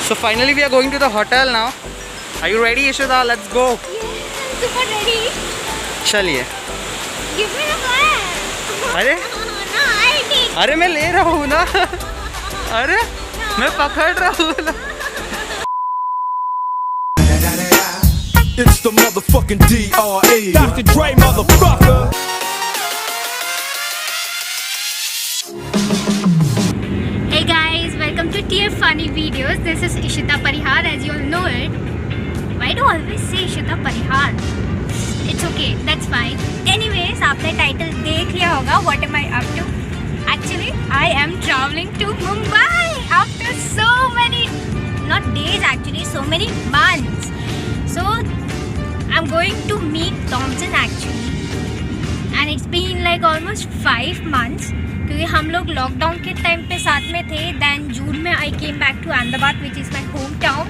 So finally we are going to the hotel now. Are you ready, Ishita? Let's go. Yes, super ready. चलिए. Give me the plan. अरे No, I need. अरे मैं ले रहा हूँ ना. अरे मैं पकड़ रहा हूँ ना. It's the motherfucking DRE. Dr. Dre, motherfucker. Hey guys, welcome to TF Funny Videos. This is Ishita Parihar, as you all know it. Why do I always say Ishita Parihar? It's okay, that's fine. Anyways, आपने title देख लिया होगा. What am I up to? Actually, I am traveling to Mumbai after so many, not days actually, so many months. So I'm going to meet Thompson actually, and it's been like almost 5 months. क्योंकि हम लोग lockdown के time पे साथ में थे. Then June में I came back to Ahmedabad which is my home town,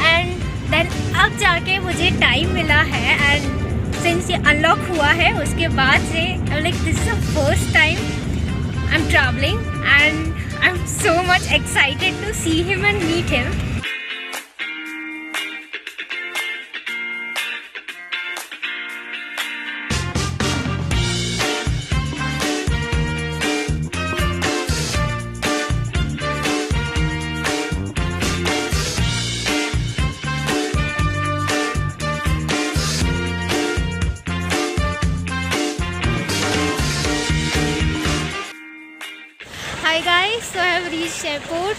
and then अब जाके मुझे टाइम मिला है. एंड सिंस ये अनलॉक हुआ है उसके बाद से like this is the first time I am travelling, and I am so much excited to see him and meet him. Hi guys, so I have reached airport.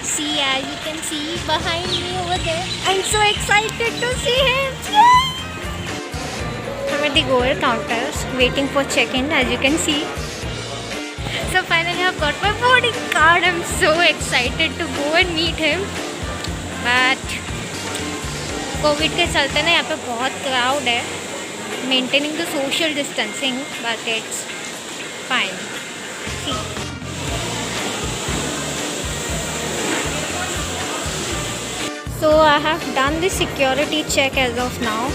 See, as you can see behind me over there, I'm so excited to see him. I'm at the Goer counters waiting for check-in, as you can see. So finally I've got my boarding card. I'm so excited to go and meet him. But Covid के चलते ना यहाँ पे बहुत crowd है. Maintaining the social distancing, but it's fine. See. So I have done the security check as of now,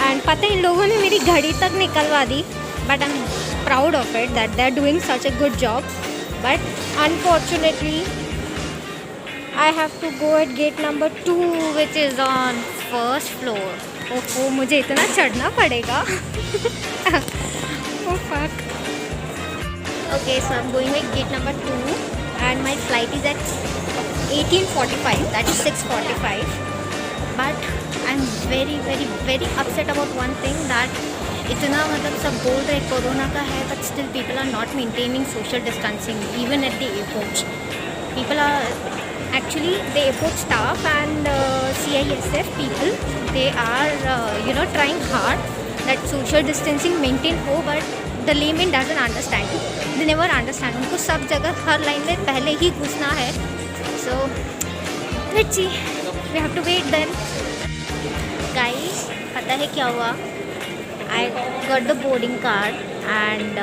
and पता है इन लोगों ने मेरी घड़ी तक निकलवा दी. But I'm proud of it that they're doing such a good job. But unfortunately, I have to go at gate number 2, which is on first floor. ओहो, मुझे इतना चढ़ना पड़ेगा. Oh fuck. Okay, so I'm going at gate number 2, and my flight is at 18:45, that is 6:45. But I'm very upset about one thing, that इतना मतलब सब बोल रहे कोरोना का है, but still people are not maintaining social distancing even at the airports. People are actually the airport staff and CISF people, they are trying hard that social distancing maintain हो, but the layman doesn't understand. They never understand. उनको सब जगह हर line में पहले ही घुसना है. So let's see, we have to wait then. Guys, पता है क्या हुआ? I got the boarding card, and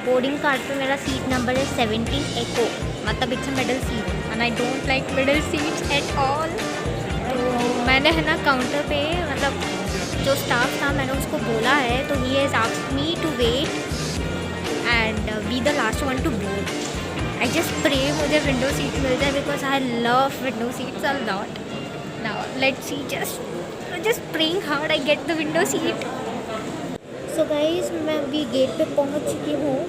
boarding card पे मेरा सीट नंबर है 17 echo, मतलब it's a middle seat, and I don't like middle seats at all. तो मैंने है ना काउंटर पे, मतलब जो स्टाफ था मैंने उसको बोला है, तो he has asked me to wait and be the last one to board. I just pray मुझे विंडो सीट मिल जाए, because I love window seats a lot. Now let's see, just praying hard I get the window seat. So guys, मैं अभी gate पे पहुंच चुकी हूँ.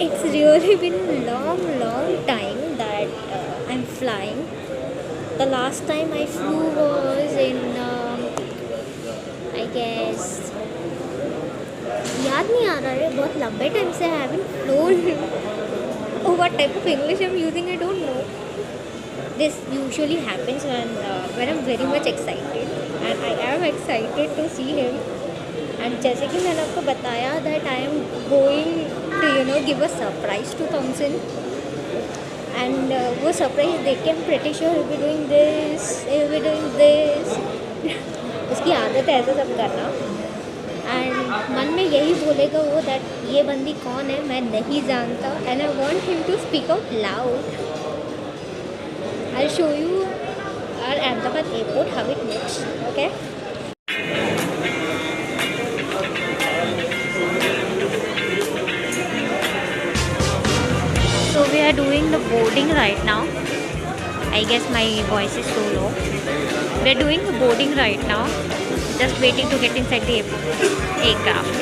It's really been a long time that I'm flying. The last time I flew was in I guess, याद नहीं आ रहा है, बहुत लंबे टाइम से I haven't flown. Oh, what type of English I'm using, I don't know. This usually happens when I'm very much excited, and I am excited to see him. And जैसे कि मैंने आपको बताया that I am going to give a surprise to Thompson, and वो surprise देख के I'm pretty sure he'll be doing this. उसकी आदत है ऐसा सब करना. एंड मन में यही बोलेगा वो दैट ये बंदी कौन है, मैं नहीं जानता, and I want him to speak out loud. I show you our Ahmedabad airport how it looks. Okay, so we are doing the boarding right now. I guess my voice is so low. We're doing the boarding right now. Just waiting to get inside the aircraft.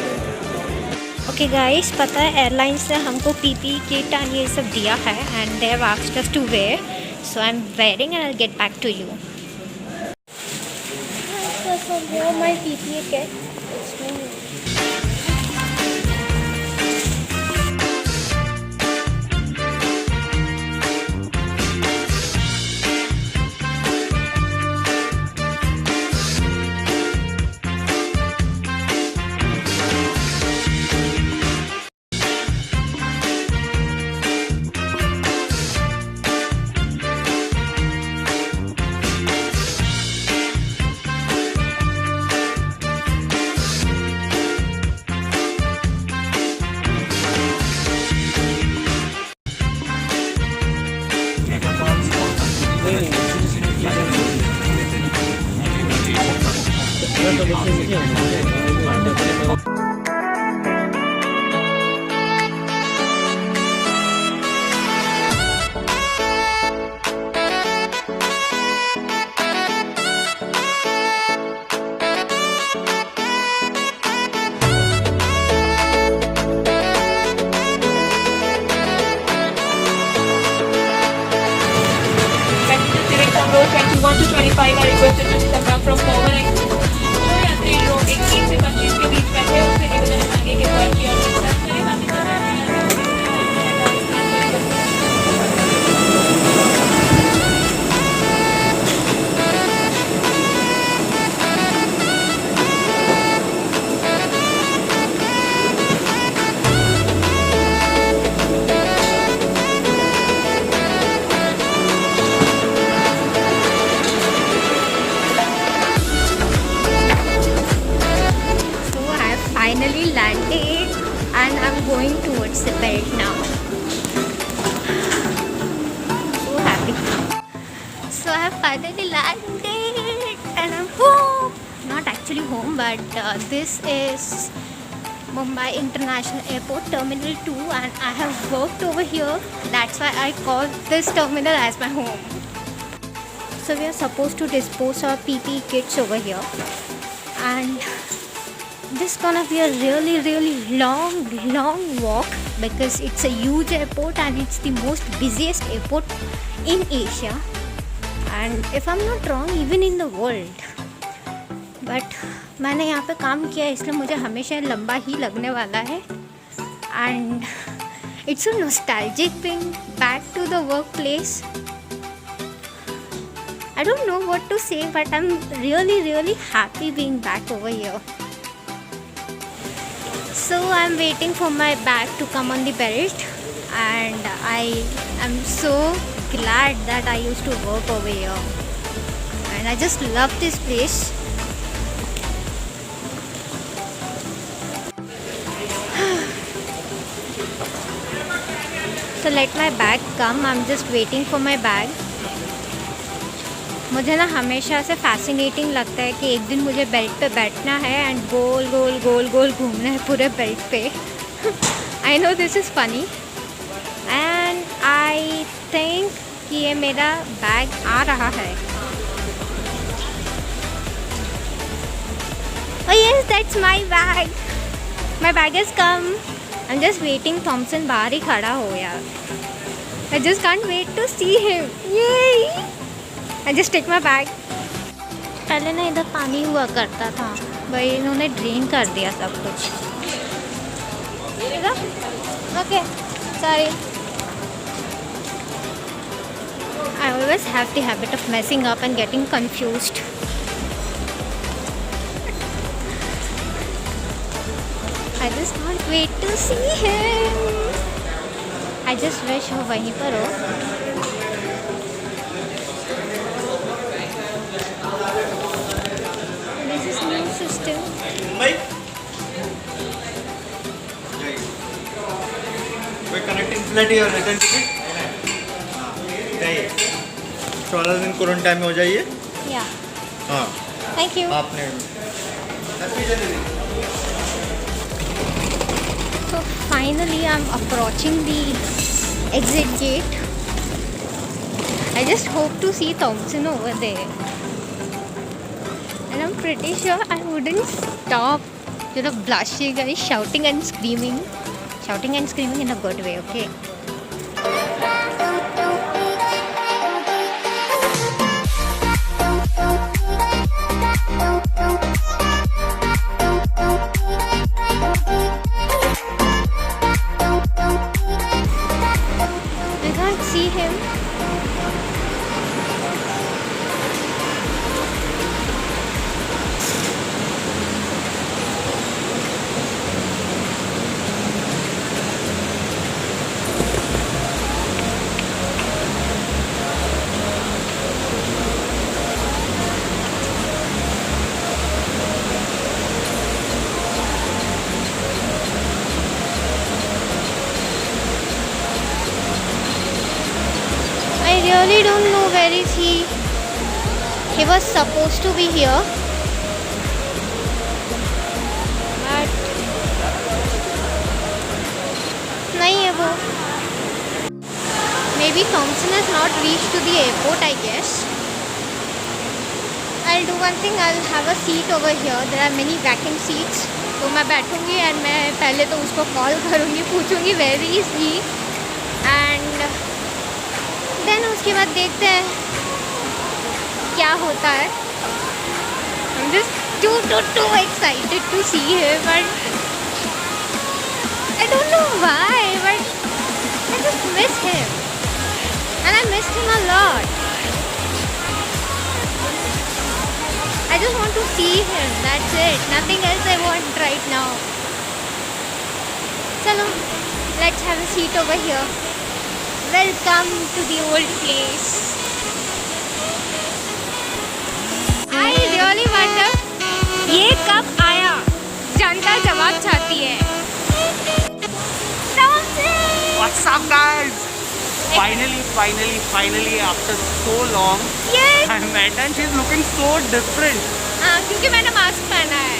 Okay guys, पता है airlines ने हमको PPE kit और ये सब दिया है and they have asked us to wear. So I'm wearing and I'll get back to you. So wear my PPE kit. Row 21 to 25 are requested to step back from forward exit. जो यात्री लोग 21 से 25 के बीच बैठे हैं उससे निवेदन है आगे के बार की ओर डिस्टेंस करें बाकी सब finally landed and I'm going towards the belt now. So happy. So I have finally landed and I'm home. Not actually home, but this is Mumbai International Airport Terminal 2 and I have worked over here. That's why I call this terminal as my home. So we are supposed to dispose our PPE kits over here and this is gonna be a really long walk because it's a huge airport and it's the most busiest airport in Asia and if I'm not wrong even in the world. But मैंने यहाँ पे काम किया इसलिए मुझे हमेशा लंबा ही लगने वाला है and it's so nostalgic being back to the workplace. I don't know what to say but I'm really happy being back over here. So I'm waiting for my bag to come on the belt and I am so glad that I used to work over here and I just love this place. So let my bag come. I'm just waiting for my bag. मुझे ना हमेशा से fascinating लगता है कि एक दिन मुझे बेल्ट पे बैठना है एंड गोल गोल घूमना है पूरे बेल्ट पे. I know this is funny and I think कि ये मेरा बैग आ रहा है. Oh yes, that's my bag. My bag has come. I'm just waiting. Thompson बाहर ही खड़ा हो यार. I just can't wait to see him. Yay! I just take my bag. पहले ना इधर पानी हुआ करता था भाई इन्होंने ड्रेन कर दिया सब कुछ. Okay sorry. I always have the habit of messing up and getting confused. I just can't wait to see him. I just wish वो वहीं पर हो. This is new system. कोई कनेक्टिंग फ्लाइट या रिटर्न टिकट नहीं. 14 दिन quarantine में हो जाइए. Yeah. हाँ Thank you. आपने So finally I'm approaching the exit gate. I just hope to see Thompson over there. And I'm pretty sure I wouldn't stop, blushing and shouting and screaming. Shouting and screaming in a good way, okay? I can't see him. I really don't know where is he. He was supposed to be here. But नहीं है वो. Maybe Thompson has not reached to the airport, I guess. I'll do one thing. I'll have a seat over here. There are many vacant seats. तो मैं बैठूंगी and मैं पहले तो उसको call करूंगी, पूछूंगी where is he, and then उसके बाद देखते हैं क्या होता है. I'm just too excited to see him, and I don't know why, but I just miss him, and I missed him a lot. I just want to see him, that's it. Nothing else I want right now. Chalo, let's have a seat over here. Welcome to the old place. I really wonder ये कब आया. जनता जवाब चाहती है. What's up, guys? Finally, after so long, Yes. I met and she's looking so different. हाँ, क्योंकि मैंने mask पहना है.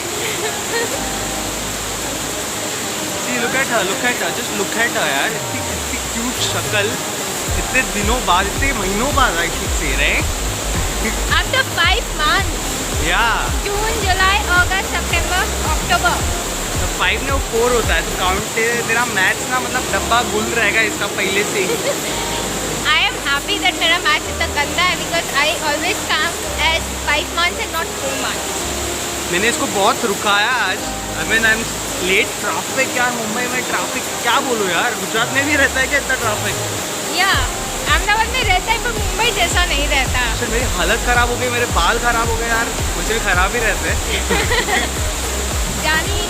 See, look at her, just look at her, यार. इतनी cute शक्ल, इतने दिनों बाद, इतने महीनों बाद, I should say, right? After 5 months. Yeah. June, July, August, September, October. तो 5 ने वो 4 होता है, तो काउंट तेरा मैथ्स ना मतलब डब्बा गुल रहेगा इसका पहले से ही. I am happy that मेरा मैच इतना गंदा है because I always count as 5 months and not 4 months. मैंने इसको बहुत रुकाया आज. I mean, I'm late. Traffic यार, मुंबई में ट्रैफिक क्या बोलूँ यार. गुजरात में भी रहता है क्या इतना ट्रैफिक? Yeah, अहमदाबाद में रहता है पर मुंबई जैसा नहीं रहता. सर मेरी हालत ख़राब हो गई, मेरे बाल ख़राब हो गए यार. मुझे भी ख़राब ही रहते हैं. जानी,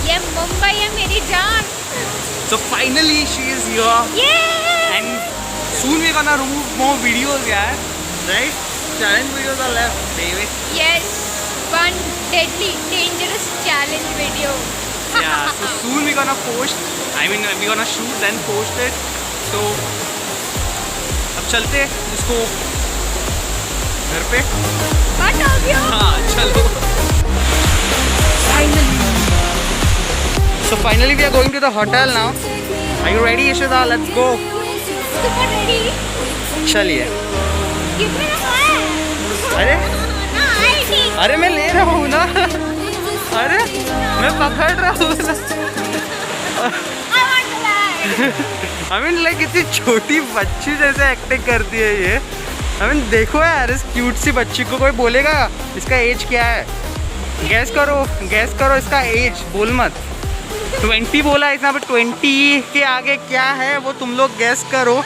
ये मुंबई है मेरी जान. So finally she is here. Yeah. And soon we're gonna remove more videos, yeah. Right? Challenge videos are left, baby. Yes, one deadly, dangerous challenge video. Yeah. So soon we're gonna post. I mean, we're gonna shoot then post it. So अब चलते हैं इसको घर पे. What of you? हाँ चलो. So finally we are going to the hotel now. Are you ready, Ishita? Let's go. Super ready. चलिए. Give me the phone. अरे No, I think. अरे मैं ले रहा हूँ ना. अरे मैं पकड़ रहा हूँ ना. I want to lie. I mean like इतनी छोटी बच्ची जैसे एक्टिंग करती है ये. I mean देखो यार इस क्यूट सी बच्ची को कोई बोलेगा इसका एज क्या है. गैस करो इसका एज. बोल मत. 20 बोला है इसने, पर 20 के आगे क्या है वो तुम लोग गैस करो.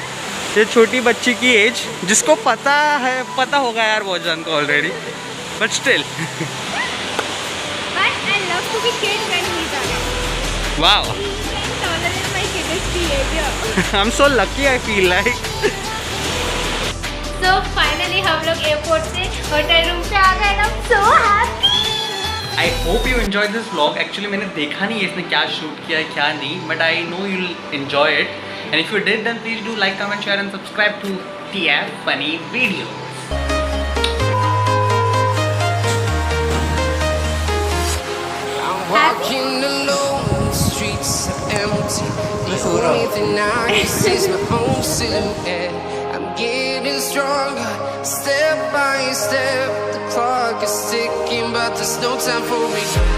ये छोटी बच्ची की एज जिसको पता होगा यार बहुत जन को already, but still. But I love to be kid when he's around. Wow. He can tolerate my kiddish behavior. I am so lucky I feel like. So finally हम लोग एयरपोर्ट से होटल रूम पे आ गए. I'm so happy. I hope you enjoy this vlog. Actually मैंने देखा नहीं है इसने क्या शूट किया है क्या नहीं, but I know you will enjoy it. And if you did then please do like, comment, share and subscribe to TF Funny Videos. Walking alone, the streets are empty. The only thing I can see is my own silhouette. I'm getting stronger. Step by step, the clock is ticking, but there's no time for me.